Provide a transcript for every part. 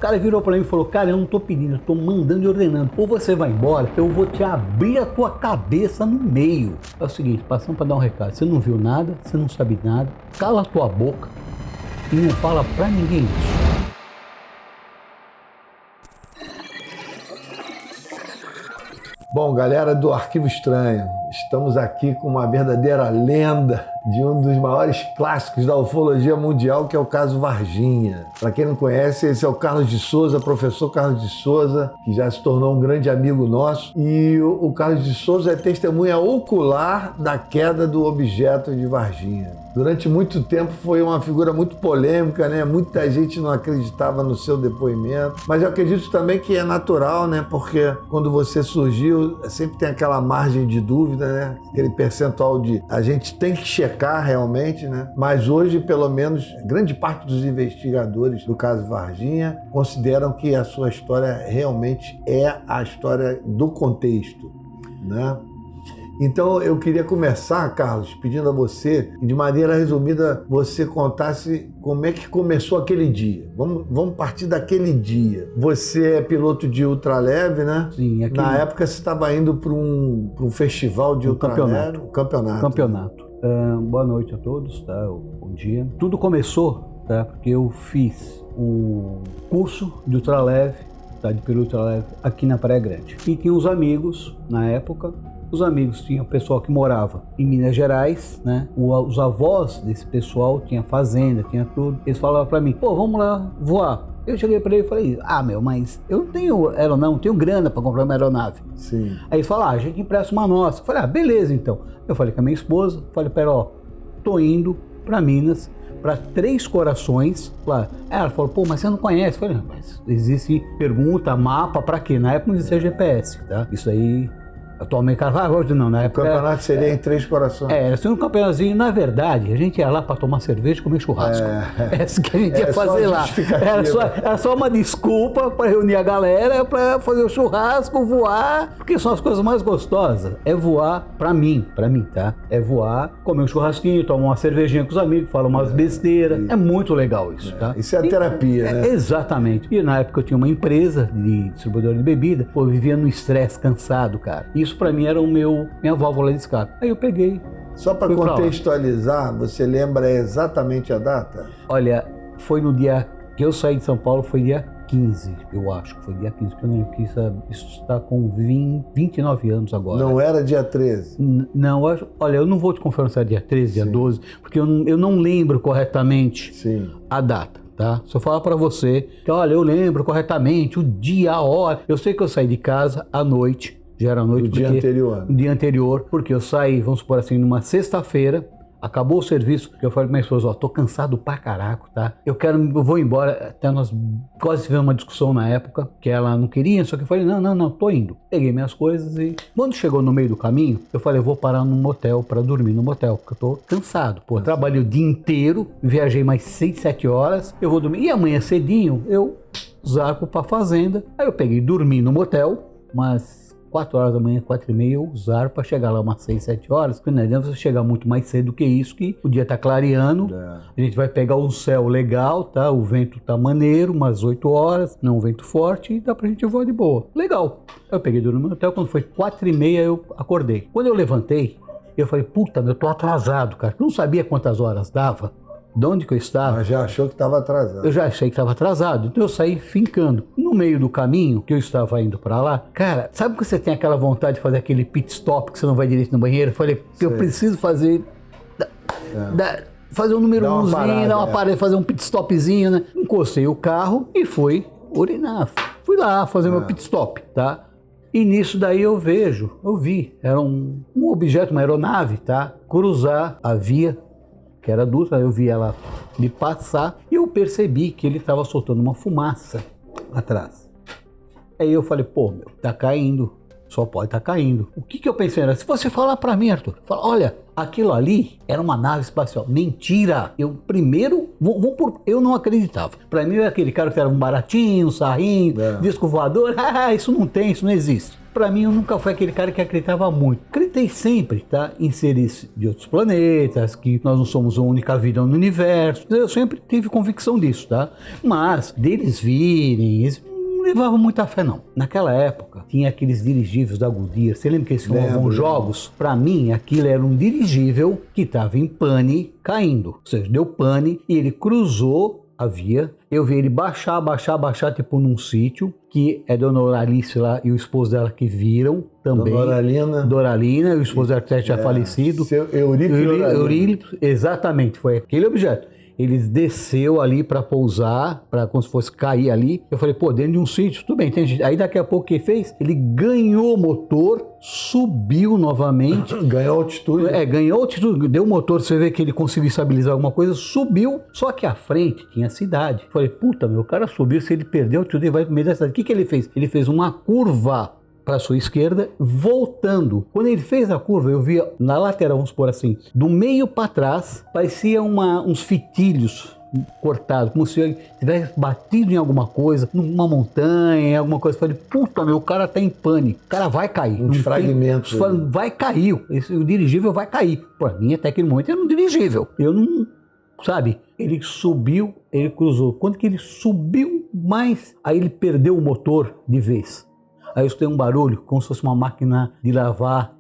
O cara virou pra mim e falou, cara, eu não tô pedindo, eu tô mandando e ordenando. Ou você vai embora, eu vou te abrir a tua cabeça no meio. É o seguinte, passamos pra dar um recado. Você não viu nada, você não sabe nada, cala a tua boca e não fala pra ninguém isso. Bom, galera do Arquivo Estranho, estamos aqui com uma verdadeira lenda de um dos maiores clássicos da ufologia mundial, que é o caso Varginha. Para quem não conhece, esse é o Carlos de Souza, professor Carlos de Souza, que já se tornou um grande amigo nosso. E o Carlos de Souza é testemunha ocular da queda do objeto de Varginha. Durante muito tempo foi uma figura muito polêmica, né? Muita gente não acreditava no seu depoimento, mas eu acredito também que é natural, né? Porque quando você surgiu, sempre tem aquela margem de dúvida, né? Aquele percentual de a gente tem que checar realmente, né? Mas hoje, pelo menos, grande parte dos investigadores do caso Varginha consideram que a sua história realmente é a história do contexto, né? Então eu queria começar, Carlos, pedindo a você, que de maneira resumida você contasse como é que começou aquele dia. Vamos partir daquele dia. Você é piloto de ultraleve, né? Sim, aquele... Na época você estava indo para um festival de ultraleve. Campeonato. Boa noite a todos, tá? Bom dia. Tudo começou, tá? Porque eu fiz um curso de ultraleve, tá? De piloto ultraleve aqui na Praia Grande. E tinha uns amigos, na época. Os amigos tinham pessoal que morava em Minas Gerais, né? Os avós desse pessoal tinha fazenda, tinha tudo. Eles falavam pra mim, pô, vamos lá voar. Eu cheguei pra ele e falei, mas eu não tenho aeronave, não tenho grana pra comprar uma aeronave. Sim. Aí ele falou, a gente empresta uma nossa. Eu falei, beleza então. Eu falei com a minha esposa, falei pra ela, tô indo pra Minas, para Três Corações. Lá. Ela falou, pô, mas você não conhece? Eu falei, mas existe pergunta, mapa, pra quê? Na época não existia GPS, tá? Isso aí... Atualmente, hoje não, na época... O campeonato seria em Três Corações. Era assim um campeonatozinho, na verdade, a gente ia lá para tomar cerveja e comer churrasco. É isso que a gente ia fazer lá. Era só uma desculpa para reunir a galera, para fazer o churrasco, voar, porque são as coisas mais gostosas. É voar, para mim, tá? É voar, comer um churrasquinho, tomar uma cervejinha com os amigos, falar umas besteiras. É muito legal isso, tá? Isso é a terapia, né? Exatamente. E na época eu tinha uma empresa de distribuidora de bebida, pô, eu vivia no estresse, cansado, cara. Isso pra mim era minha válvula de escape. Aí eu peguei. Só para contextualizar, você lembra exatamente a data? Olha, foi no dia que eu saí de São Paulo, foi dia 15, eu acho que foi dia 15, porque eu não quis, isso está com 29 anos agora. Não era dia 13? Não, olha, eu não vou te confirmar se é dia 13, dia 12, porque eu não lembro corretamente a data. Tá? Se eu falar para você que, olha, eu lembro corretamente o dia, a hora, eu sei que eu saí de casa à noite, já era noite. No dia anterior. No dia anterior, porque eu saí, vamos supor assim, numa sexta-feira, acabou o serviço, eu falei pra minha esposa, tô cansado pra caraco, tá? Eu vou embora, até nós quase tivemos uma discussão na época, que ela não queria, só que eu falei, não, tô indo. Peguei minhas coisas e quando chegou no meio do caminho, eu falei, eu vou parar num motel pra dormir no motel, porque eu tô cansado. Pô, trabalhei o dia inteiro, viajei mais 6, 7 horas, eu vou dormir. E amanhã cedinho, eu zarpo pra fazenda. Aí eu peguei, dormi no motel, mas 4 horas da manhã, 4h30, eu usar para chegar lá umas 6, 7 horas, porque não adianta você chegar muito mais cedo que isso, que o dia tá clareando, a gente vai pegar um céu legal, tá? O vento tá maneiro, umas 8 horas, não um vento forte, e dá pra gente voar de boa. Legal. Eu peguei dormi no hotel, quando foi 4h30 eu acordei. Quando eu levantei, eu falei, puta, eu tô atrasado, cara. Eu não sabia quantas horas dava. De onde que eu estava? Mas já achou que estava atrasado. Eu já achei que estava atrasado, então eu saí fincando. No meio do caminho, que eu estava indo para lá, cara, sabe que você tem aquela vontade de fazer aquele pit stop, que você não vai direito no banheiro? Eu falei, eu preciso fazer... fazer um número 1zinho, dar uma parada, fazer um pit stopzinho, né? Encostei o carro e fui urinar. Fui lá fazer meu pit stop, tá? E nisso daí eu vi, era um objeto, uma aeronave, tá? Cruzar a via, que era dupla, eu vi ela me passar e eu percebi que ele estava soltando uma fumaça atrás. Aí eu falei, pô, tá caindo, só pode estar caindo. O que eu pensei era, se você falar pra mim, Arthur, fala, olha, aquilo ali era uma nave espacial. Mentira! Eu primeiro, eu não acreditava. Pra mim era aquele cara que era um baratinho, um sarrinho, disco voador, isso não tem, isso não existe. Pra mim, eu nunca fui aquele cara que acreditava muito. Acreditei sempre, tá? Em seres de outros planetas, que nós não somos a única vida no universo. Eu sempre tive convicção disso, tá? Mas, deles virem, eles não levavam muita fé, não. Naquela época, tinha aqueles dirigíveis da Goodyear. Você lembra que eles tinham alguns jogos? Pra mim, aquilo era um dirigível que estava em pane, caindo. Ou seja, deu pane e ele cruzou a via. Eu vi ele baixar, tipo num sítio, que é Dona Oralice lá e o esposo dela que viram também. Doralina, e o esposo dela que tinha falecido. Seu Eurípides. Exatamente, foi aquele objeto. Ele desceu ali para pousar, para como se fosse cair ali. Eu falei, pô, dentro de um sítio, tudo bem, tem gente. Aí daqui a pouco o que fez? Ele ganhou o motor, subiu novamente. Ganhou altitude. Ganhou altitude, deu o motor, você vê que ele conseguiu estabilizar alguma coisa, subiu, só que à frente tinha a cidade. Eu falei, puta, meu, o cara subiu, se ele perdeu a altitude, ele vai pro meio da cidade. O que ele fez? Ele fez uma curva para sua esquerda, voltando. Quando ele fez a curva, eu via na lateral, vamos supor assim, do meio para trás, parecia uns fitilhos cortados, como se tivesse batido em alguma coisa, numa montanha, alguma coisa. Eu falei, puta, meu, o cara tá em pânico, o cara vai cair. Uns fragmentos. Vai cair, o dirigível vai cair. Para mim, até aquele momento, era um dirigível. Eu não... Sabe, ele subiu, ele cruzou. Quando que ele subiu mais, aí ele perdeu o motor de vez. Aí eu escutei um barulho, como se fosse uma máquina de lavar,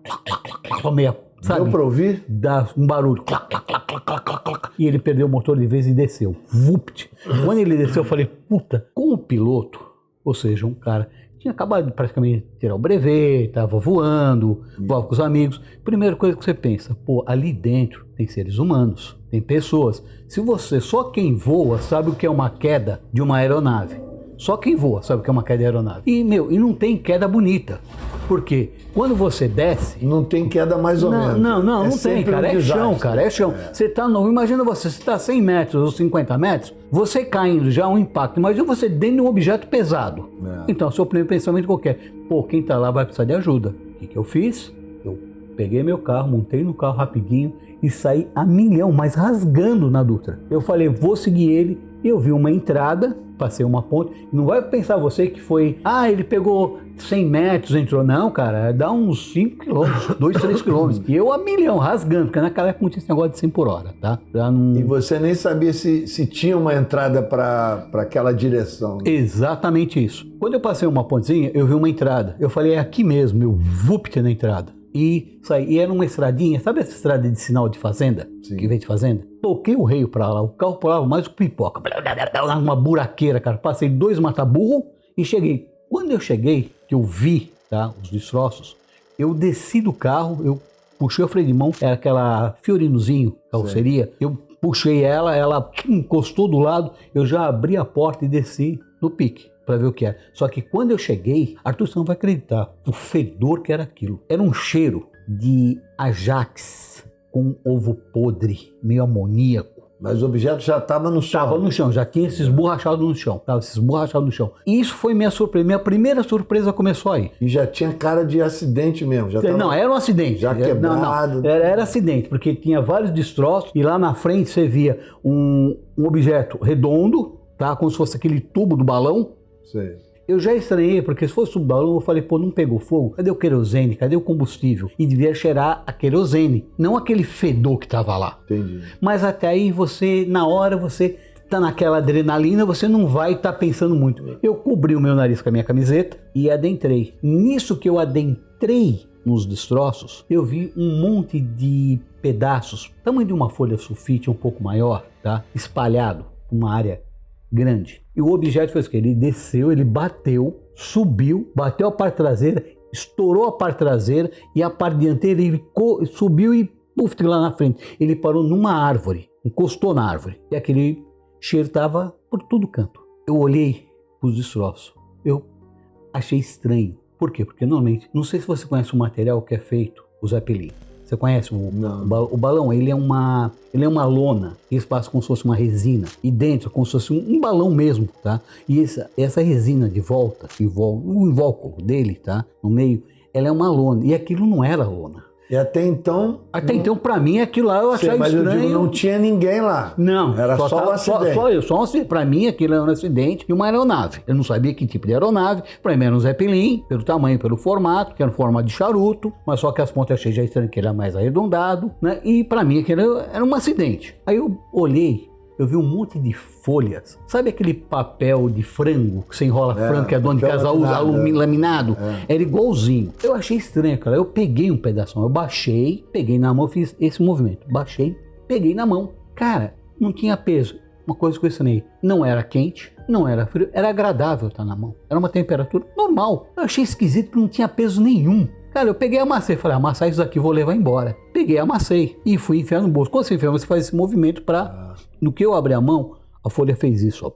meia, sabe? Deu pra ouvir? Dá um barulho, e ele perdeu o motor de vez e desceu. Vupt. Quando ele desceu, eu falei, puta, com o piloto, ou seja, um cara tinha acabado de praticamente tirar o brevet, tava voando, voava com os amigos. Primeira coisa que você pensa, pô, ali dentro tem seres humanos, tem pessoas. Se você, só quem voa, sabe o que é uma queda de uma aeronave. Só quem voa sabe o que é uma queda de aeronave. E, e não tem queda bonita. Porque quando você desce... Não tem queda mais ou menos. Não tem, cara. É chão, cara. É chão. Você tá no... Imagina você tá a 100 metros ou 50 metros, você caindo já é um impacto. Imagina você dentro de um objeto pesado. Então, seu primeiro pensamento qualquer. Pô, quem tá lá vai precisar de ajuda. O que eu fiz? Eu peguei meu carro, montei no carro rapidinho e saí a milhão, mas rasgando na Dutra. Eu falei, vou seguir ele. Eu vi uma entrada, passei uma ponte. Não vai pensar você que foi... ele pegou 100 metros, entrou. Não, cara, dá uns 5 quilômetros, 2, 3 quilômetros. E eu a milhão, rasgando, porque naquela época não tinha esse negócio de 100 por hora, tá? E você nem sabia se tinha uma entrada para aquela direção. Né? Exatamente isso. Quando eu passei uma pontezinha, eu vi uma entrada. Eu falei, é aqui mesmo, eu vupt na entrada. E saí. E era uma estradinha, sabe essa estrada de sinal de fazenda? Sim. Que vem de fazenda? Toquei o reio pra lá, o carro pulava mais o pipoca. Uma buraqueira, cara. Passei 2 mata-burro e cheguei. Quando eu cheguei, que eu vi, tá, os destroços, eu desci do carro, eu puxei o freio de mão, era aquela Fiorinozinho, carroceria. Eu puxei ela encostou do lado, eu já abri a porta e desci no pique para ver o que era. Só que quando eu cheguei, Arthur, você não vai acreditar, o fedor que era aquilo. Era um cheiro de Ajax com ovo podre, meio amoníaco. Mas o objeto já estava no chão. Estava no chão, já tinha se esborrachado no chão. Estava se esborrachado no chão. Isso foi minha surpresa. Minha primeira surpresa começou aí. E já tinha cara de acidente mesmo. Já não, era um acidente. Já quebrado. Não. Era acidente, porque tinha vários destroços e lá na frente você via um objeto redondo, tá? Como se fosse aquele tubo do balão. Sei. Eu já estranhei, porque se fosse o balão, eu falei, pô, não pegou fogo? Cadê o querosene? Cadê o combustível? E devia cheirar a querosene, não aquele fedor que estava lá. Entendi. Mas até aí você, na hora, você tá naquela adrenalina, você não vai estar pensando muito. Eu cobri o meu nariz com a minha camiseta e adentrei. Nisso que eu adentrei nos destroços, eu vi um monte de pedaços, tamanho de uma folha sulfite um pouco maior, tá? Espalhado, uma área grande. E o objeto fez o quê? Ele desceu, ele bateu, subiu, bateu a parte traseira, estourou a parte traseira e a parte dianteira ele subiu e puf, lá na frente. Ele parou numa árvore, encostou na árvore. E aquele cheiro estava por todo canto. Eu olhei os destroços. Eu achei estranho. Por quê? Porque normalmente, não sei se você conhece o material que é feito, o Zeppelin. Você conhece o balão? Ele é uma lona, esse passa como se fosse uma resina. E dentro, como se fosse um balão mesmo, tá? E essa resina de volta, o invólucro dele, tá? No meio, ela é uma lona. E aquilo não era lona. E até então... Até então, pra mim, aquilo lá eu achava mas estranho. eu digo, não tinha ninguém lá. Não. Era só um acidente. Só um acidente. Pra mim, aquilo era um acidente e uma aeronave. Eu não sabia que tipo de aeronave. Pra mim era um Zeppelin, pelo tamanho, pelo formato, que era um formato de charuto, mas só que as pontas cheias já estranho, que ele era mais arredondado, né? E pra mim aquilo era um acidente. Aí eu olhei, eu vi um monte de folhas. Sabe aquele papel de frango, que você enrola frango, que a dona de casa usa, laminado? Era igualzinho. Eu achei estranho, cara. Eu peguei um pedaço, eu baixei, peguei na mão, fiz esse movimento. Baixei, peguei na mão. Cara, não tinha peso. Uma coisa que eu ensinei, não era quente, não era frio, era agradável estar na mão. Era uma temperatura normal. Eu achei esquisito que não tinha peso nenhum. Cara, eu peguei e amassei. Falei, amassar isso aqui, vou levar embora. Peguei, amassei e fui enfiar no bolso. Quando você enfia, você faz esse movimento pra... No que eu abri a mão, a folha fez isso, ó.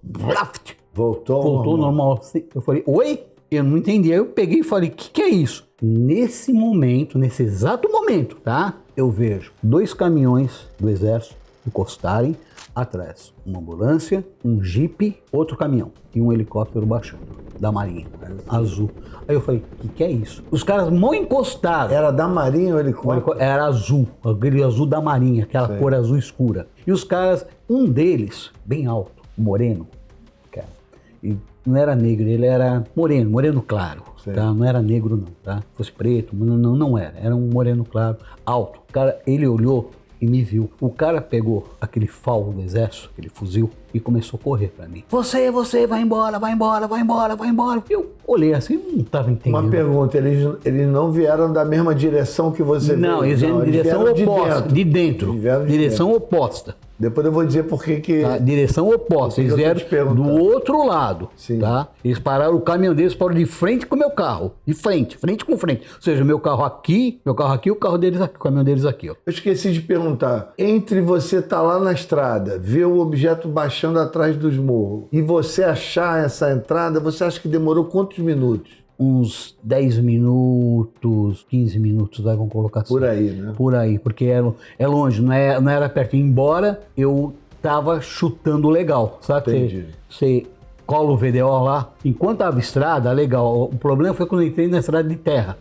Voltou normal. Eu falei, oi? Eu não entendi. Aí eu peguei e falei, o que é isso? Nesse momento, nesse exato momento, tá? Eu vejo 2 caminhões do exército encostarem atrás. Uma ambulância, um jipe, outro caminhão e um helicóptero baixando, da Marinha, azul. Aí eu falei, o que é isso? Os caras mal encostaram. Era da Marinha o helicóptero? Era azul, aquele azul da Marinha, aquela cor azul escura. E os caras, um deles, bem alto, moreno, cara, e não era negro, ele era moreno claro, tá? Não era negro não, tá? Se fosse preto, não era um moreno claro, alto. O cara, ele olhou e me viu. O cara pegou aquele FAL do exército, aquele fuzil, e começou a correr pra mim. Você, vai embora. Eu olhei assim, não tava entendendo. Uma pergunta, eles não vieram da mesma direção que você veio? Não, eles vieram em direção oposta, de dentro. Direção oposta. Depois eu vou dizer por que... Tá? Direção oposta, eles vieram do outro lado, tá? Eles pararam, o caminhão deles parou de frente com o meu carro, de frente com frente. Ou seja, meu carro aqui, o carro deles aqui, o caminhão deles aqui, ó. Eu esqueci de perguntar, entre você estar lá na estrada, ver o objeto baixando atrás dos morros, e você achar essa entrada, você acha que demorou quantos minutos? Uns 10 minutos, 15 minutos, vamos colocar assim. Por aí, né? Por aí, porque é longe, não era pertinho. Embora eu tava chutando legal, sabe? Entendi. Você cola o VDO lá, enquanto tava estrada, legal. O problema foi quando eu entrei na estrada de terra,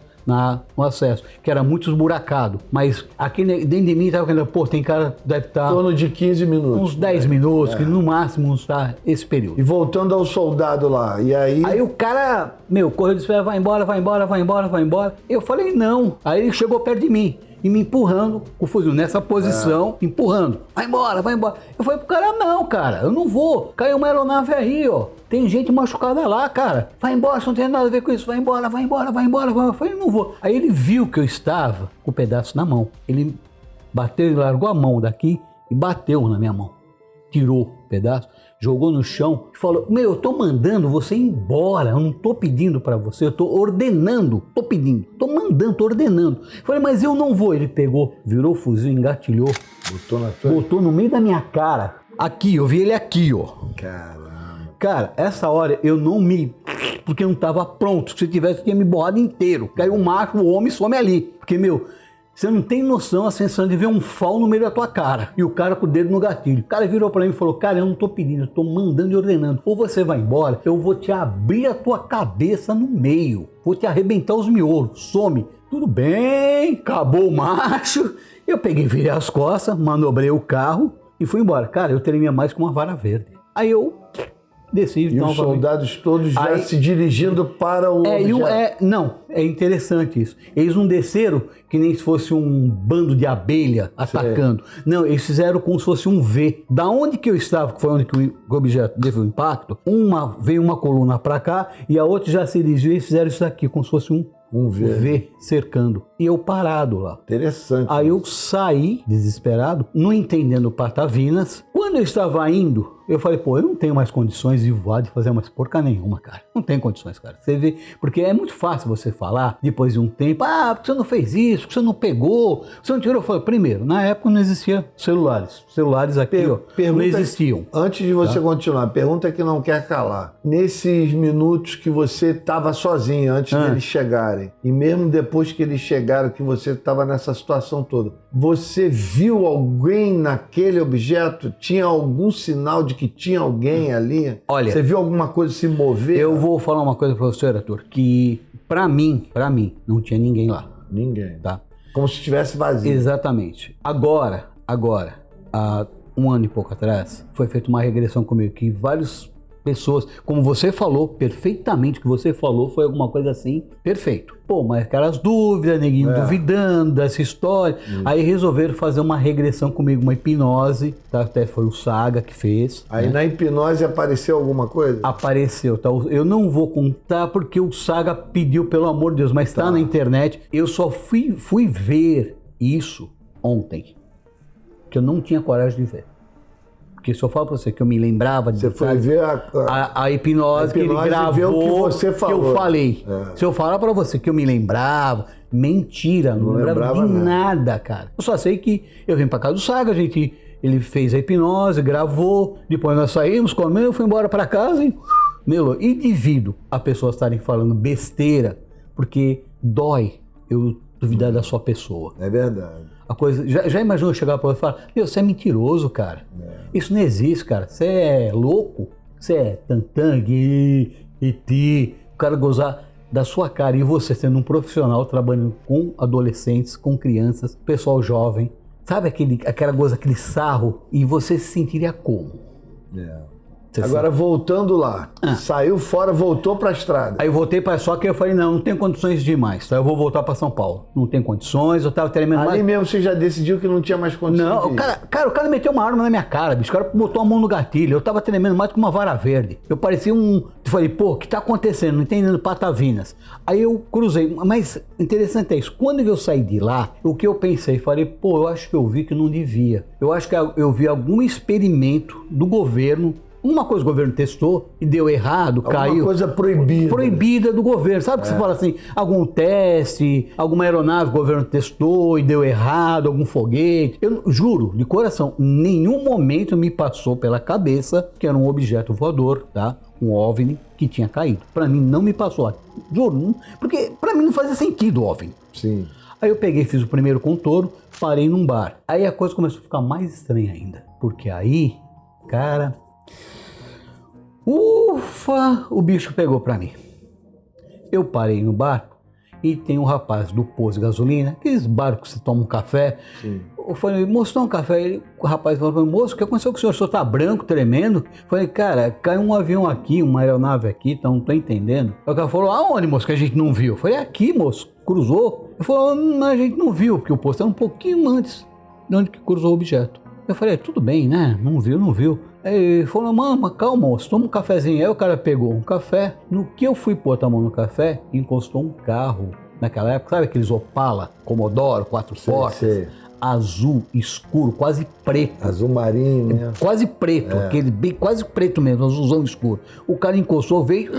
no acesso, que era muito esburacado. Mas aqui dentro de mim tava falando, pô, tem cara que deve estar... Em torno de 15 minutos. Uns 10 minutos, que no máximo está esse período. E voltando ao soldado lá, e aí... Aí o cara, correu e disse, vai embora. Eu falei, não. Aí ele chegou perto de mim e me empurrando com o fuzil nessa posição, empurrando. Vai embora. Eu falei pro cara, não, cara, eu não vou. Caiu uma aeronave aí, ó. Tem gente machucada lá, cara. Vai embora, você não tem nada a ver com isso. Vai embora. Eu falei, não vou. Aí ele viu que eu estava com o pedaço na mão. Ele bateu, ele largou a mão daqui e bateu na minha mão. Tirou o pedaço, jogou no chão e falou, eu tô mandando você ir embora, eu não tô pedindo pra você, eu tô ordenando, tô pedindo, tô mandando, tô ordenando. Eu falei, mas eu não vou. Ele pegou, virou o fuzil, engatilhou, botou no meio da minha cara, aqui, eu vi ele aqui, ó. Caramba. Cara, essa hora eu não porque eu não tava pronto, se tivesse, tinha me borrado inteiro. Caiu o macho, o homem some ali, porque, você não tem noção a sensação de ver um FAL no meio da tua cara. E o cara com o dedo no gatilho. O cara virou pra mim e falou, cara, eu não tô pedindo, eu tô mandando e ordenando. Ou você vai embora, eu vou te abrir a tua cabeça no meio. Vou te arrebentar os miolos. Some. Tudo bem, acabou o macho. Eu peguei, virei as costas, manobrei o carro e fui embora. Cara, eu tremia mais com uma vara verde. Aí eu... desci. E os soldados todos já se dirigindo para o objeto. Não, é interessante isso. Eles não desceram que nem se fosse um bando de abelha atacando. Não, eles fizeram como se fosse um V. Da onde que eu estava, que foi onde que o objeto teve o impacto, veio uma coluna para cá e a outra já se dirigiu e fizeram isso aqui, como se fosse um V cercando. E eu parado lá. Interessante. Aí eu saí, desesperado, não entendendo patavinas. Quando eu estava indo, eu falei, eu não tenho mais condições de voar, de fazer mais porca nenhuma, cara. Não tem condições, cara. Você vê, porque é muito fácil você falar, depois de um tempo, porque você não fez isso, que você não pegou, você não tirou. Eu falei, primeiro, na época não existia celulares. Celulares aqui, não existiam. Antes de você continuar, pergunta que não quer calar. Nesses minutos que você estava sozinho, antes deles chegarem, e mesmo depois que eles chegaram, que você estava nessa situação toda, você viu alguém naquele objeto? Tinha algum sinal de que tinha alguém ali? Olha, você viu alguma coisa se mover? Eu vou falar uma coisa para você, Arthur, que para mim, não tinha ninguém lá. Ninguém. Tá? Como se estivesse vazio. Exatamente. Agora, há um ano e pouco atrás, foi feita uma regressão comigo que várias pessoas, como você falou, perfeitamente o que você falou, foi alguma coisa assim, perfeito. Pô, mas aquelas dúvidas, neguinho duvidando dessa história. Aí resolveram fazer uma regressão comigo, uma hipnose, tá? Até foi o Saga que fez. Aí na hipnose apareceu alguma coisa? Apareceu, tá? Eu não vou contar porque o Saga pediu, pelo amor de Deus, mas tá na internet. Eu só fui ver isso ontem, que eu não tinha coragem de ver. Porque se eu falo pra você que eu me lembrava de... Você foi ver a hipnose que ele gravou, que você falou. que eu falei. Se eu falar pra você que eu me lembrava, mentira, não lembrava de nada, cara. Eu só sei que eu vim pra casa do Saga, ele fez a hipnose, gravou, depois nós saímos, comemos, eu fui embora pra casa e... E devido a pessoas estarem falando besteira, porque dói eu duvidar da sua pessoa. É verdade. A coisa, já imaginou chegar para você e falar, você é mentiroso, cara. Isso não existe, cara. Você é louco. Você é tantang, eti. O cara gozar da sua cara e você sendo um profissional trabalhando com adolescentes, com crianças, pessoal jovem. Sabe aquele sarro? E você se sentiria como? Agora voltando lá, saiu fora, voltou para a estrada. Aí eu voltei para só que eu falei, não tem condições de ir mais, tá? Eu vou voltar para São Paulo. Não tem condições, eu tava tremendo mais. Ali mesmo você já decidiu que não tinha mais condições. Não, o cara meteu uma arma na minha cara, bicho. O cara botou a mão no gatilho. Eu tava tremendo mais que uma vara verde. Eu parecia eu falei, pô, o que tá acontecendo? Não entendendo patavinas. Aí eu cruzei, mas interessante é isso. Quando eu saí de lá, o que eu pensei? Falei, pô, eu acho que eu vi que não devia. Eu acho que eu vi algum experimento do governo. Uma coisa o governo testou e deu errado, caiu. Alguma coisa proibida. Proibida do governo. Sabe que você fala assim, algum teste, alguma aeronave o governo testou e deu errado, algum foguete. Eu juro, de coração, em nenhum momento me passou pela cabeça que era um objeto voador, tá? Um OVNI que tinha caído. Pra mim não me passou. Juro, porque pra mim não fazia sentido o OVNI. Sim. Aí eu peguei, fiz o primeiro contorno, parei num bar. Aí a coisa começou a ficar mais estranha ainda. Porque aí, cara... Ufa, o bicho pegou pra mim. Eu parei no bar e tem um rapaz do posto de gasolina, aqueles barcos que você toma um café. Sim. Eu falei, moço, toma um café. O rapaz falou, moço, o que aconteceu com o senhor? O senhor tá branco, tremendo? Eu falei, cara, caiu um avião aqui, uma aeronave aqui, então não tô entendendo. Aí o cara falou, aonde, moço, que a gente não viu? Eu falei, aqui, moço, cruzou. Ele falou, não, a gente não viu, porque o posto era um pouquinho antes de onde que cruzou o objeto. Eu falei, tudo bem, né? Não viu. Aí ele falou, mano, calma, moço, toma um cafezinho. Aí o cara pegou um café. No que eu fui pôr a mão no café, encostou um carro. Naquela época, sabe aqueles Opala, Commodore, 4 portas? Azul escuro, quase preto. Azul marinho, né? Quase preto, aquele bem quase preto mesmo, azulzão escuro. O cara encostou, veio...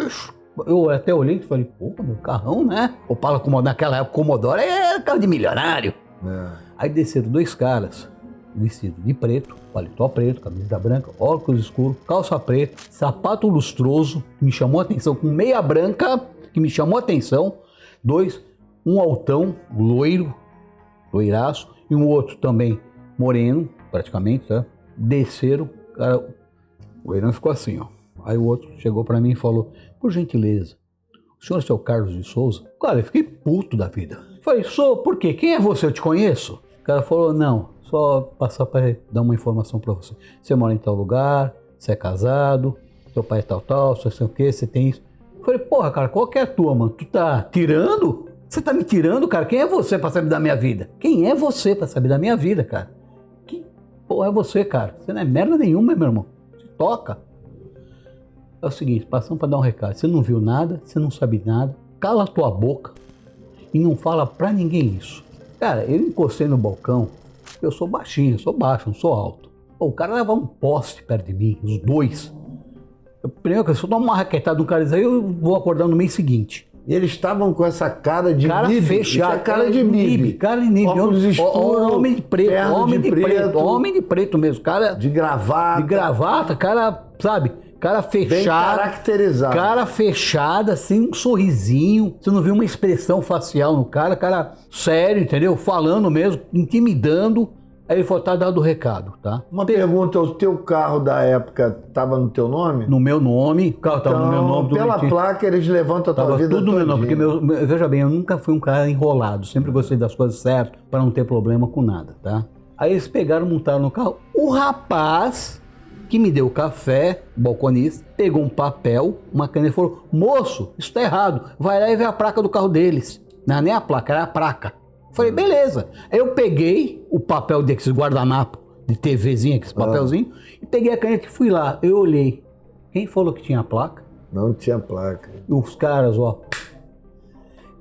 Eu até olhei e falei, pô, meu carrão, né? Opala, naquela época, Commodore é carro de milionário. Aí desceram 2 caras, vestido de preto, paletó preto, camisa branca, óculos escuros, calça preta, sapato lustroso, que me chamou a atenção, com meia branca, que me chamou a atenção. 2, um altão, loiraço, e um outro também moreno, praticamente, tá? Desceram, cara, o loirão ficou assim, ó. Aí o outro chegou pra mim e falou, por gentileza, o senhor é o seu Carlos de Souza? Cara, eu fiquei puto da vida. Falei, sou, por quê? Quem é você? Eu te conheço? O cara falou, não, só passar para dar uma informação para você. Você mora em tal lugar, você é casado, seu pai é tal, você sei o que, você tem isso. Eu falei, porra, cara, qual que é a tua, mano? Tu tá tirando? Você tá me tirando, cara? Quem é você para saber da minha vida? Quem é você para saber da minha vida, cara? Que porra é você, cara? Você não é merda nenhuma, meu irmão. Você toca. É o seguinte, passando para dar um recado. Você não viu nada, você não sabe nada, cala a tua boca e não fala pra ninguém isso. Cara, eu encostei no balcão, eu sou baixinho, eu sou baixo, não sou alto. Pô, o cara leva um poste perto de mim, os 2. Primeiro que se eu tomar uma raquetada do cara, aí eu vou acordar no mês seguinte. E eles estavam com essa cara de MIB, fechada, cara de MIB. Cara de MIB, óculos escuros, homem de preto, homem de preto mesmo, cara. De gravata, cara, sabe? Cara fechado. Bem caracterizado. Cara fechado, assim, um sorrisinho. Você não viu uma expressão facial no cara sério, entendeu? Falando mesmo, intimidando. Aí ele falou, tá dado o recado, tá? Uma pergunta, o teu carro da época estava no teu nome? No meu nome, o carro estava no meu nome. Tudo Pela bonitinho. placa eles levantam a tua Tava vida tudo no meu nome, todinha. porque veja bem, eu nunca fui um cara enrolado, sempre gostei das coisas certas para não ter problema com nada, tá? Aí eles pegaram, montaram no carro, o rapaz que me deu o café, o balconista, pegou um papel, uma caneta e falou, moço, isso tá errado, vai lá e vê a placa do carro deles. Não era nem a placa, era a placa. Falei, beleza. Aí eu peguei o papel desses guardanapo, de TVzinha, aquele papelzinho, e peguei a caneta e fui lá. Eu olhei. Quem falou que tinha a placa? Não tinha placa. E os caras, ó.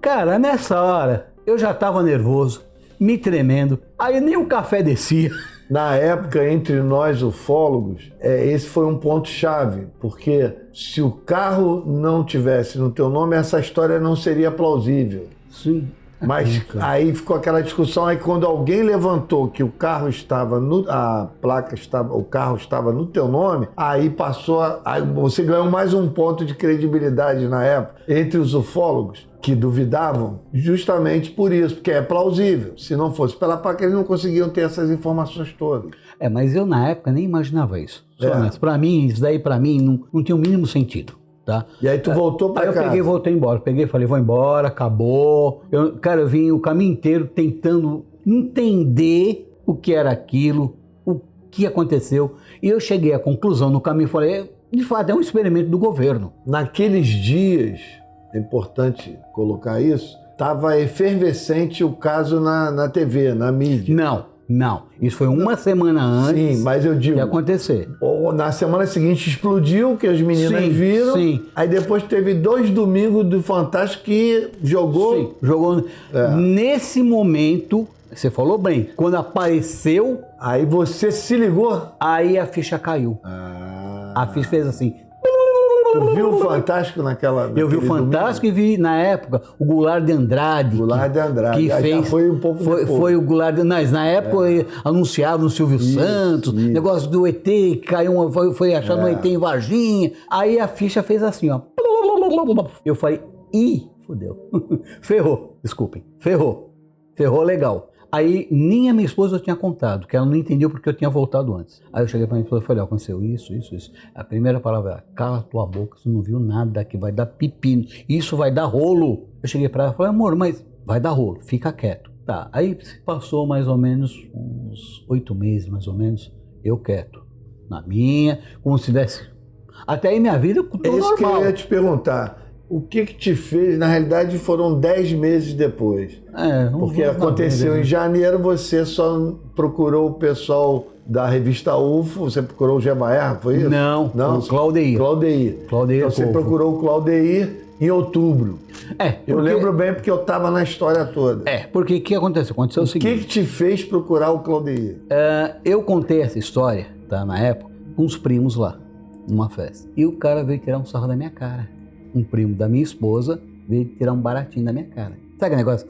Cara, nessa hora, eu já tava nervoso, me tremendo. Aí nem o café descia. Na época, entre nós ufólogos, esse foi um ponto-chave, porque se o carro não tivesse no teu nome, essa história não seria plausível. Sim. Mas aí ficou aquela discussão, aí quando alguém levantou que o carro estava o carro estava no teu nome, aí aí você ganhou mais um ponto de credibilidade na época entre os ufólogos que duvidavam, justamente por isso, porque é plausível. Se não fosse pela placa, eles não conseguiam ter essas informações todas. Mas eu na época nem imaginava isso. Para mim, isso daí para mim não tinha o mínimo sentido. Tá? E aí tu voltou para casa? Aí eu voltei embora. Peguei e falei, vou embora, acabou. Eu vim o caminho inteiro tentando entender o que era aquilo, o que aconteceu. E eu cheguei à conclusão no caminho, falei, de fato, é um experimento do governo. Naqueles dias, é importante colocar isso, estava efervescente o caso na TV, na mídia. Não. Isso foi uma semana antes. Sim, mas eu digo, de acontecer. Na semana seguinte explodiu, que as meninas viram. Sim. Aí depois teve 2 domingos do Fantástico que jogou. Sim, jogou. Nesse momento, você falou bem, quando apareceu. Aí você se ligou. Aí a ficha caiu. A ficha fez assim. Tu viu o Fantástico Eu vi o Fantástico e vi, na época, o Goulart de Andrade. Que fez, já foi um pouco foi o Goulart de Andrade. Na época anunciavam no Silvio Santos, negócio do ET, caiu foi achado um ET em Varginha. Aí a ficha fez assim, ó. Eu falei, fudeu. Ferrou, desculpem. Ferrou legal. Aí nem a minha esposa tinha contado, que ela não entendeu porque eu tinha voltado antes. Aí eu cheguei pra minha esposa e falei, aconteceu isso. A primeira palavra era, cala tua boca, você não viu nada, que vai dar pepino, isso vai dar rolo. Eu cheguei pra ela e falei, amor, mas vai dar rolo, fica quieto. Tá, aí se passou mais ou menos uns 8 meses, mais ou menos, eu quieto, na minha, como se tivesse... Até aí minha vida tudo normal. Isso que eu ia te perguntar. O que te fez, na realidade foram 10 meses depois. Porque aconteceu em janeiro, você só procurou o pessoal da revista UFO, você procurou o Gemaer, foi isso? Não, foi o Claudeir. Então você procurou o Claudeir em outubro. Eu lembro bem porque eu estava na história toda. Porque o que aconteceu? Aconteceu o seguinte. O que te fez procurar o Claudeir? Eu contei essa história, tá, na época, com os primos lá, numa festa. E o cara veio tirar um sarro da minha cara. Um primo da minha esposa veio tirar um baratinho da minha cara. Sabe aquele negócio?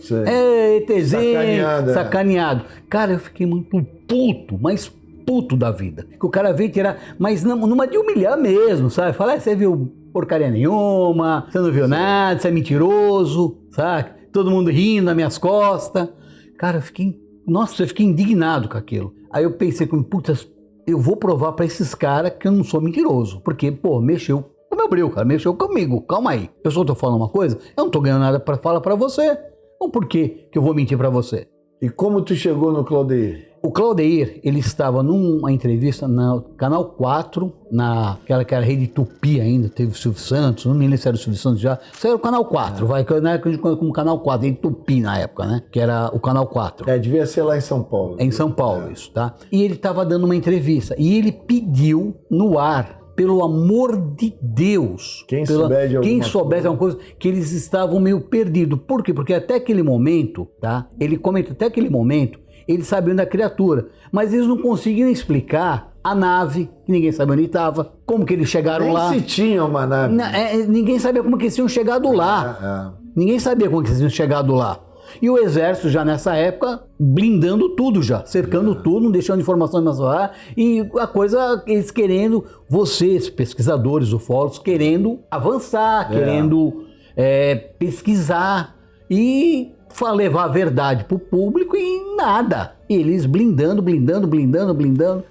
ETzinho, sacaneado. Cara, eu fiquei muito puto, mas puto da vida. Que o cara veio tirar, mas numa de humilhar mesmo, sabe? Falar, você viu porcaria nenhuma, você não viu nada, você é mentiroso, sabe? Todo mundo rindo nas minhas costas. Cara, eu fiquei indignado com aquilo. Aí eu pensei, putz, eu vou provar pra esses caras que eu não sou mentiroso. Porque, mexeu com o meu brilho, cara, mexeu comigo, calma aí. Eu só tô falando uma coisa, eu não tô ganhando nada pra falar pra você. Então por que eu vou mentir pra você? E como tu chegou no Claudeir? O Claudeir, ele estava numa entrevista no Canal 4, naquela que era a Rede Tupi ainda, teve o Silvio Santos, não me lembro se era o Silvio Santos já, isso era o Canal 4, na época a gente conhece como Canal 4, Rede Tupi na época, né, que era o Canal 4. Devia ser lá em São Paulo. Em São Paulo, isso, tá? E ele estava dando uma entrevista, e ele pediu no ar, pelo amor de Deus, quem soubesse alguma coisa, que eles estavam meio perdidos. Por quê? Porque até aquele momento, tá? Ele comenta, até aquele momento, eles sabiam da criatura, mas eles não conseguiam explicar a nave, que ninguém sabia onde estava, como que eles chegaram lá. Nem se tinha uma nave. Ninguém sabia como que eles tinham chegado lá. Ninguém sabia como que eles tinham chegado lá. E o exército já nessa época blindando tudo já, cercando tudo, não deixando informações mais lá. E a coisa, eles querendo, vocês, pesquisadores, ufólogos, querendo avançar, querendo pesquisar. E levar a verdade pro público e nada. Eles blindando.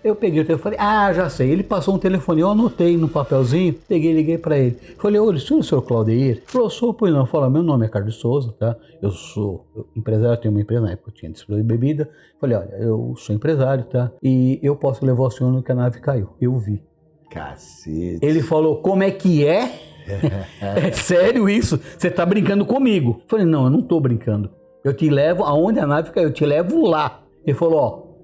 Eu peguei o telefone, já sei. Ele passou um telefone, eu anotei no papelzinho, peguei e liguei pra ele. Falei, olha, o senhor Claudeir? Ele falou, sou, pois não. Falei, meu nome é Carlos Souza, tá? Eu sou empresário, tenho uma empresa, na época eu tinha distribuidor de bebida. Falei, olha, eu sou empresário, tá? E eu posso levar o senhor no que a nave caiu. Eu vi. Cacete. Ele falou, como é que é? É sério isso? Você tá brincando comigo? Eu falei, não, eu não tô brincando. Eu te levo aonde a nave caiu, eu te levo lá. Ele falou,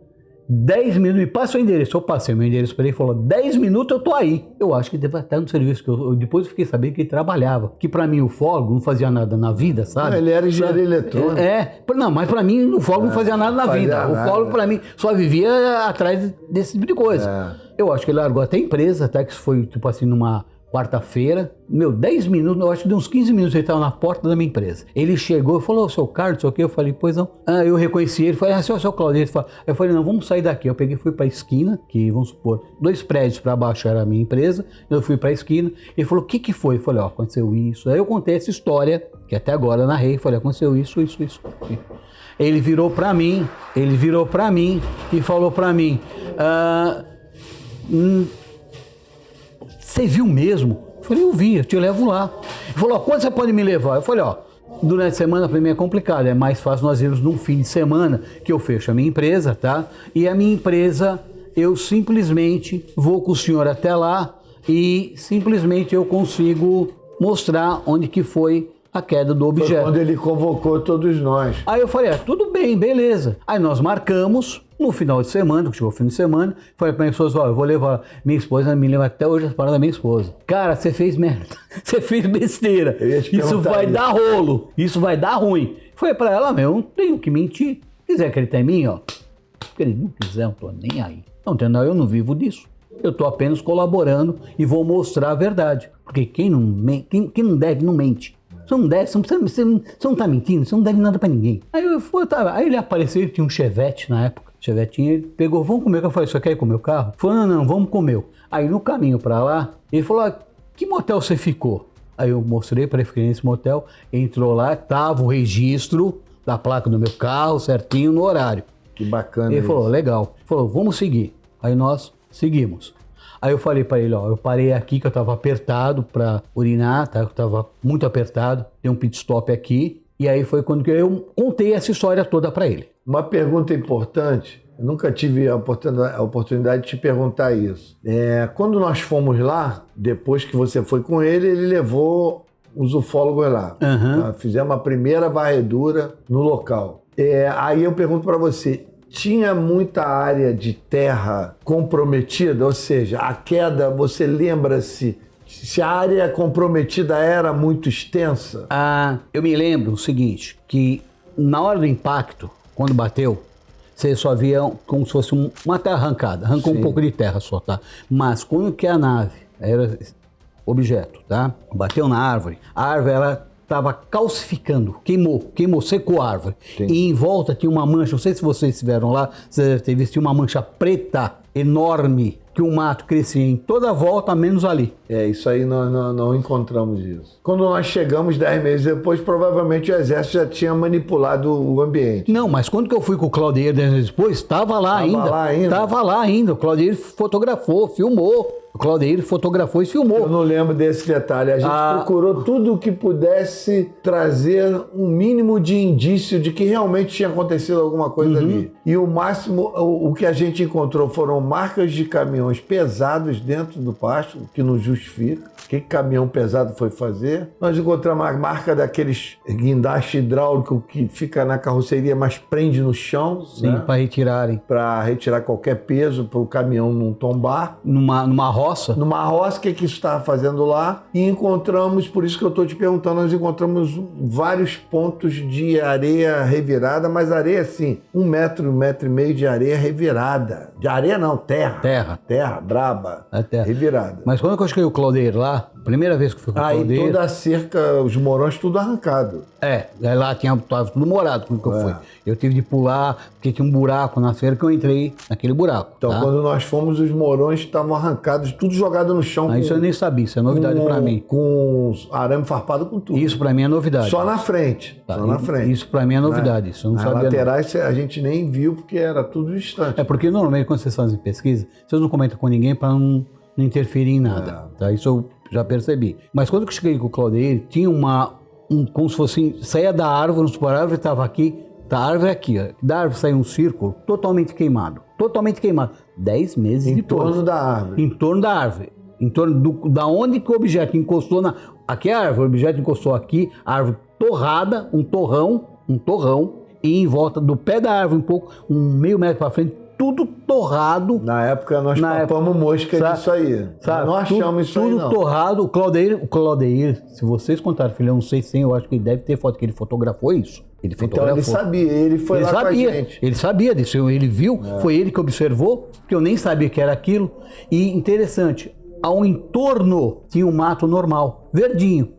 10 minutos, me passa o endereço. Eu passei meu endereço para ele e falou, 10 minutos eu tô aí. Eu acho que deve estar no serviço, que depois eu fiquei sabendo que ele trabalhava. Que para mim o fólogo não fazia nada na vida, sabe? Não, ele era engenheiro eletrônico. Não, mas para mim o fólogo não fazia nada na vida. O fólogo para mim só vivia atrás desse tipo de coisa. Eu acho que ele largou até a empresa, até que isso foi tipo assim numa quarta-feira, 10 minutos, eu acho que deu uns 15 minutos, ele estava na porta da minha empresa. Ele chegou e falou, seu Carlos, sei o quê? Eu falei, pois não. Eu reconheci ele, falei, seu Claudio. Eu falei, não, vamos sair daqui. Eu peguei e fui para a esquina, que vamos supor, 2 prédios para baixo era a minha empresa, eu fui para a esquina, ele falou, o que foi? Eu falei, aconteceu isso. Aí eu contei essa história, que até agora eu narrei, falei, aconteceu isso. Ele virou para mim e falou para mim, você viu mesmo? Eu falei, eu vi, eu te levo lá. Ele falou, quando você pode me levar? Eu falei, durante a semana para mim é complicado, é mais fácil nós irmos num fim de semana que eu fecho a minha empresa, tá? E a minha empresa, eu simplesmente vou com o senhor até lá e simplesmente eu consigo mostrar onde que foi a queda do objeto. Foi quando ele convocou todos nós. Aí eu falei, tudo bem, beleza. Aí nós marcamos no final de semana, que chegou o fim de semana, falei para minha esposa, eu vou levar minha esposa, me lembra até hoje as paradas da minha esposa. Cara, você fez merda, você fez besteira, isso vai dar rolo, isso vai dar ruim. Foi para ela, eu não tenho que mentir. Se quiser acreditar em mim, se ele não quiser, eu não tô nem aí. Não entendeu? Eu não vivo disso. Eu tô apenas colaborando e vou mostrar a verdade. Porque quem não deve, não mente. Você não deve, você não tá mentindo, você não deve nada pra ninguém. Aí aí ele apareceu, ele tinha um Chevette na época. Chevetinho, ele pegou, vamos comer. Eu falei, você quer ir comer o carro? Ele falou, não, vamos comer. Aí no caminho pra lá, ele falou, que motel você ficou? Aí eu mostrei pra ele, fiquei nesse motel, entrou lá, tava o registro da placa do meu carro, certinho, no horário. Que bacana. Ele falou, legal. Ele falou, vamos seguir. Aí nós seguimos. Aí eu falei pra ele, eu parei aqui que eu tava apertado pra urinar, tá? Eu tava muito apertado, tem um pit stop aqui. E aí foi quando eu contei essa história toda pra ele. Uma pergunta importante, eu nunca tive a oportunidade de te perguntar isso. Quando nós fomos lá, depois que você foi com ele, ele levou os ufólogos lá. Tá? Fizemos a primeira varredura no local. Aí eu pergunto para você, tinha muita área de terra comprometida? Ou seja, a queda, você lembra-se se a área comprometida era muito extensa? Eu me lembro o seguinte, que na hora do impacto, quando bateu, você só via como se fosse uma terra arrancada. Arrancou um pouco de terra só, tá? Mas quando que a nave, era objeto, tá? Bateu na árvore, a árvore ela estava calcificando, queimou, secou a árvore. Sim. E em volta tinha uma mancha, não sei se vocês estiveram lá, você deve ter visto, tinha uma mancha preta, enorme, que o mato crescia em toda a volta, menos ali. Isso aí nós não encontramos isso. Quando nós chegamos 10 meses depois, provavelmente o exército já tinha manipulado o ambiente. Não, mas quando que eu fui com o Claudeir 10 meses depois, estava lá ainda. O Claudeir fotografou, filmou. O Claudeir fotografou e filmou. Eu não lembro desse detalhe. A gente procurou tudo o que pudesse trazer um mínimo de indício de que realmente tinha acontecido alguma coisa ali. E o máximo, o que a gente encontrou foram marcas de caminhões pesados dentro do pasto, o que não justifica. O que caminhão pesado foi fazer? Nós encontramos a marca daqueles guindaste hidráulico que fica na carroceria, mas prende no chão. Sim, né? Para retirarem. Para retirar qualquer peso, para o caminhão não tombar. Numa roça? Numa roça, o que isso estava fazendo lá? E encontramos, por isso que eu estou te perguntando, nós encontramos vários pontos de areia revirada, mas areia assim, 1 metro, 1,5 metro de areia revirada. De areia não, terra. Terra, braba, terra. Revirada. Mas quando eu cheguei o Claudeir lá, primeira vez que eu fui com o Aí Claudeiro. toda a cerca, os morões tudo arrancado. Lá tava tudo morado quando que eu fui. Eu tive de pular, porque tinha um buraco na cerca que eu entrei naquele buraco. Então, tá? quando nós fomos, os morões estavam arrancados, tudo jogado no chão. Isso eu nem sabia, isso é novidade pra mim. Com arame farpado, com tudo. Isso pra mim é novidade. Só na frente. Tá, Só na frente. Isso pra mim é novidade, isso eu não Nas sabia. laterais a gente nem viu, porque era tudo distante. É porque normalmente quando vocês fazem pesquisa, vocês não comentam com ninguém para não interferir em nada. Tá? Isso eu já percebi. Mas quando eu cheguei com o Claudeiro, tinha como se fosse, saía da árvore, a árvore estava aqui, a árvore aqui, ó. Da árvore saiu um círculo totalmente queimado. Totalmente queimado. 10 meses Em depois. torno da árvore. Em torno da árvore. Em torno da onde que o objeto encostou aqui é a árvore, o objeto encostou aqui, a árvore torrada, um torrão, e em volta do pé da árvore, meio metro para frente, tudo torrado. Na época nós papamos mosca disso aí. Sabe? Não achamos isso aí, não. Tudo torrado. O Claudeiro, se vocês contarem, filho, eu não sei se eu acho que ele deve ter foto, que ele fotografou isso. Ele fotografou. Então ele sabia, ele foi lá com a gente. Ele sabia disso, ele viu, foi ele que observou, que eu nem sabia que era aquilo. E interessante, ao entorno tinha um mato normal, verdinho.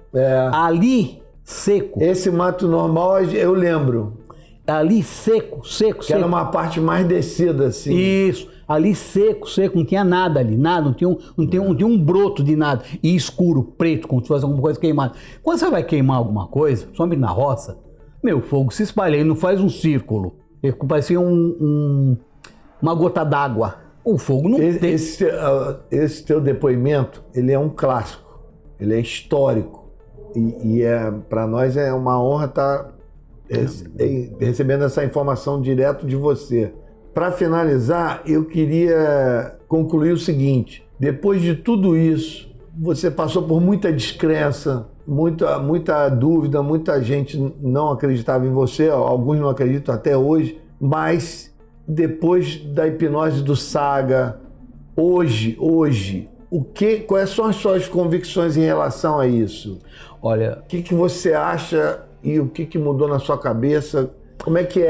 Ali, seco. Esse mato normal eu lembro. Ali seco. Que era uma parte mais descida, assim. Isso, ali seco, não tinha nada ali, nada, não tinha um broto de nada. E escuro, preto, como se fosse alguma coisa queimada. Quando você vai queimar alguma coisa, somente na roça, o fogo se espalha, ele não faz um círculo. Ele parecia uma gota d'água. O fogo não tem. Esse teu depoimento, ele é um clássico, ele é histórico. E para nós é uma honra estar recebendo essa informação direto de você. Para finalizar, eu queria concluir o seguinte: depois de tudo isso, você passou por muita descrença, muita dúvida, muita gente não acreditava em você, alguns não acreditam até hoje, mas depois da hipnose do Saga, hoje, quais são as suas convicções em relação a isso? Olha, o que você acha e o que mudou na sua cabeça? Como é que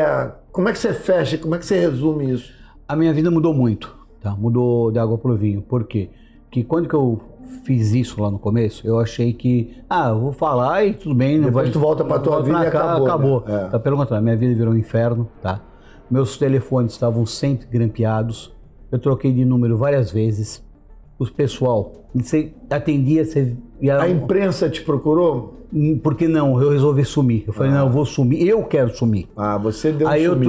você fecha? Como é que você resume isso? A minha vida mudou muito, tá? Mudou de água pro vinho. Por quê? Porque quando que eu fiz isso lá no começo, eu achei que, eu vou falar e tudo bem. Depois tu volta pra tua vida e acabou. Né? Tá, pelo contrário, minha vida virou um inferno, tá? Meus telefones estavam sempre grampeados. Eu troquei de número várias vezes. O pessoal, você atendia, A imprensa te procurou? Porque não, eu resolvi sumir. Eu falei, não, eu vou sumir, eu quero sumir. Você deu Aí eu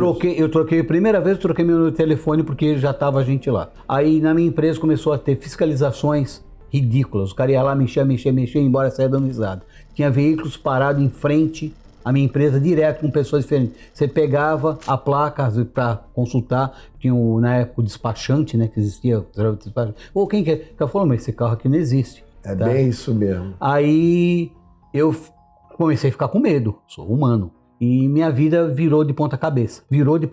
troquei, primeira vez eu troquei meu telefone porque já tava a gente lá. Aí na minha empresa começou a ter fiscalizações ridículas. O cara ia lá, mexia, ia embora, saia dando risada. Tinha veículos parados em frente à minha empresa, direto com pessoas diferentes. Você pegava a placa para consultar, tinha na época o despachante, né, que existia. Quem que é? O cara falou, mas esse carro aqui não existe. É tá? Bem isso mesmo. Aí eu comecei a ficar com medo, sou humano. E minha vida virou de ponta cabeça.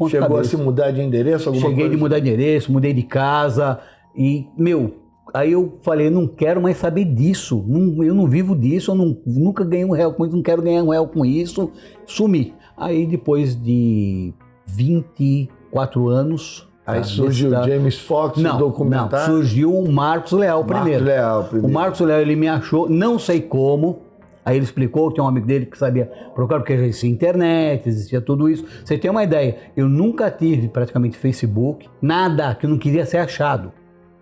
Chegou a se mudar de endereço? Cheguei de mudar de endereço, mudei de casa e, aí eu falei, não quero mais saber disso, eu não vivo disso, eu nunca ganhei R$1 com isso, não quero ganhar R$1 com isso, sumi. Aí depois de 24 anos... Aí surgiu o James Fox, o documentário? Não, surgiu o Marcos Leal primeiro. O Marcos Leal, ele me achou, não sei como, aí ele explicou que tinha um amigo dele que sabia procurar, porque já existia internet, existia tudo isso. Você tem uma ideia, eu nunca tive praticamente Facebook, nada que eu não queria ser achado.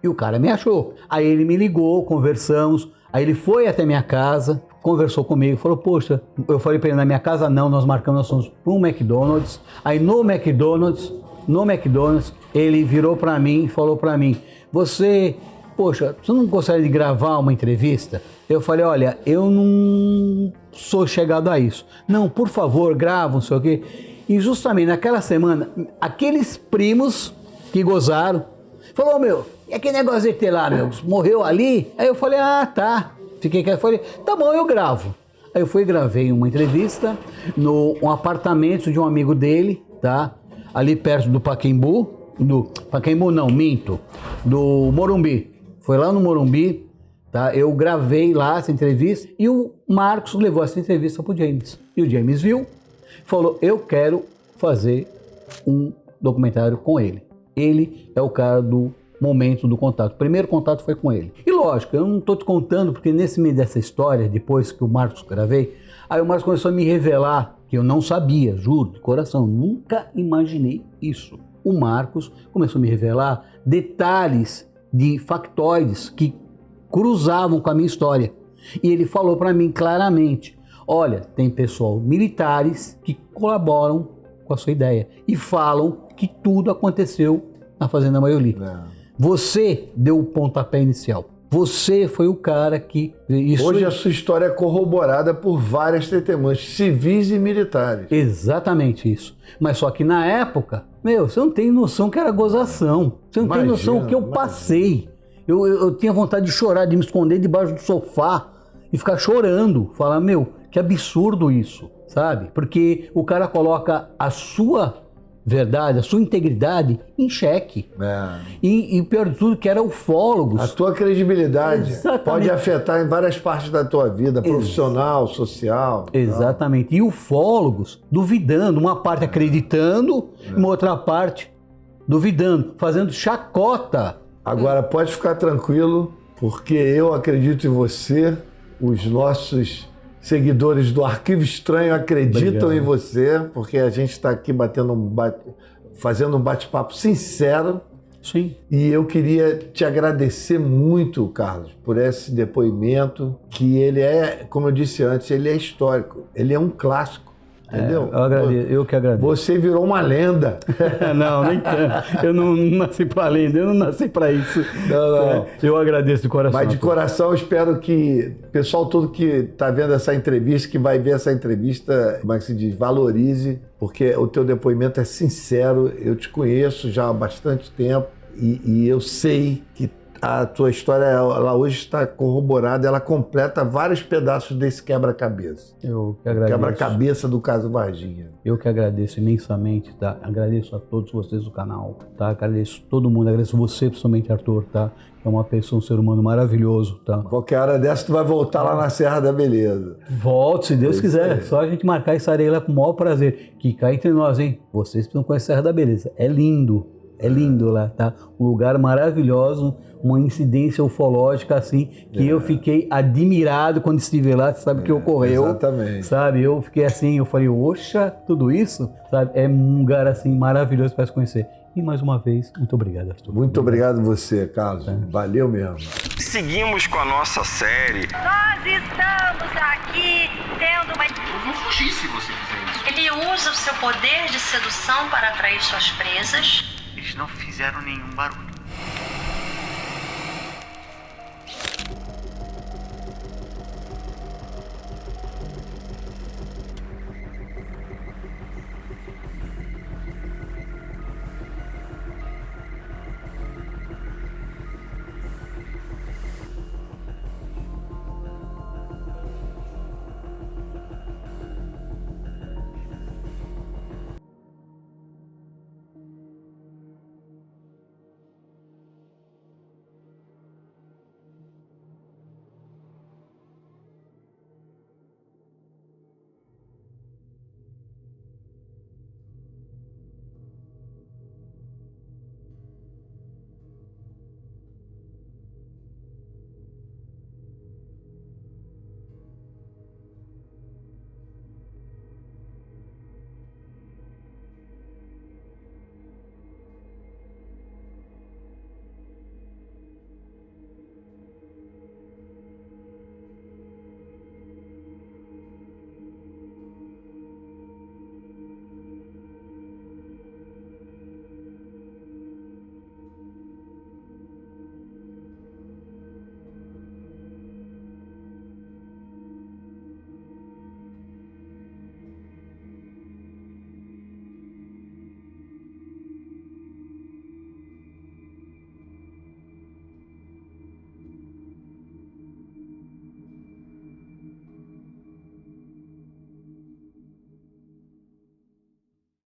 E o cara me achou. Aí ele me ligou, conversamos, aí ele foi até minha casa, conversou comigo, falou, poxa, eu falei pra ele, na minha casa não, nós fomos para um McDonald's, aí no McDonald's, ele virou para mim e falou para mim, você não gostaria de gravar uma entrevista? Eu falei, olha, eu não sou chegado a isso. Não, por favor, grava, não sei o quê. E justamente naquela semana, aqueles primos que gozaram, falou, e aquele negócio de ter lá, morreu ali? Aí eu falei, tá. Fiquei quieto, falei, tá bom, eu gravo. Aí eu fui e gravei uma entrevista no apartamento de um amigo dele, tá? Ali perto do Pacaembu, do Morumbi. Foi lá no Morumbi, tá? Eu gravei lá essa entrevista e o Marcos levou essa entrevista pro James. E o James viu, falou, eu quero fazer um documentário com ele. Ele é o cara do momento do contato. O primeiro contato foi com ele. E lógico, eu não estou te contando porque nesse meio dessa história, depois que o Marcos gravei, aí o Marcos começou a me revelar que eu não sabia, juro, de coração, nunca imaginei isso. O Marcos começou a me revelar detalhes de factoides que cruzavam com a minha história. E ele falou para mim claramente, olha, tem pessoal militares que colaboram com a sua ideia e falam que tudo aconteceu na Fazenda Maioli. Você deu o pontapé inicial. Você foi o cara que... Hoje a sua história é corroborada por várias testemunhas, civis e militares. Exatamente isso. Mas só que na época, você não tem noção que era gozação. Você não tem noção do que eu passei. Eu tinha vontade de chorar, de me esconder debaixo do sofá e ficar chorando. Falar, que absurdo isso, sabe? Porque o cara coloca a sua verdade, a sua integridade em xeque. E pior de tudo, que era ufólogos. A tua credibilidade pode afetar em várias partes da tua vida, profissional, social. Exatamente. Tal. E ufólogos duvidando, uma parte acreditando, uma outra parte duvidando, fazendo chacota. Agora pode ficar tranquilo, porque eu acredito em você, os nossos seguidores do Arquivo Estranho acreditam em você, porque a gente está aqui fazendo um bate-papo sincero. Sim. E eu queria te agradecer muito, Carlos, por esse depoimento, que ele é, como eu disse antes, ele é histórico, ele é um clássico. Entendeu? Eu que agradeço. Você virou uma lenda. Não, nem tanto. Eu não nasci para lenda, eu não nasci para isso. Não. Eu agradeço de coração. Mas de coração eu espero que o pessoal todo que está vendo essa entrevista, que vai ver essa entrevista, como é que se diz, valorize, porque o teu depoimento é sincero, eu te conheço já há bastante tempo e eu sei que a tua história, ela hoje está corroborada, ela completa vários pedaços desse quebra-cabeça. Eu que agradeço. Quebra-cabeça do caso Varginha. Eu que agradeço imensamente, tá? Agradeço a todos vocês do canal, tá? Agradeço todo mundo, agradeço você, principalmente, Arthur, tá? É uma pessoa, um ser humano maravilhoso, tá? Qualquer hora dessa tu vai voltar lá na Serra da Beleza. Volte, se Deus quiser. Só a gente marcar e estarei lá com o maior prazer. Que cá entre nós, hein? Vocês precisam conhecer a Serra da Beleza. É lindo. É lindo lá, tá? Um lugar maravilhoso, uma incidência ufológica assim, que eu fiquei admirado quando estive lá, você sabe o que ocorreu. Exatamente. Sabe, eu fiquei assim, eu falei, oxa, tudo isso? Sabe, é um lugar assim maravilhoso para se conhecer. E mais uma vez, muito obrigado, Arthur. Muito obrigado você, Carlos. Valeu mesmo. Seguimos com a nossa série. Nós estamos aqui tendo uma... Eu vou fugir se você fizer isso. Ele usa o seu poder de sedução para atrair suas presas. Eles não fizeram nenhum barulho.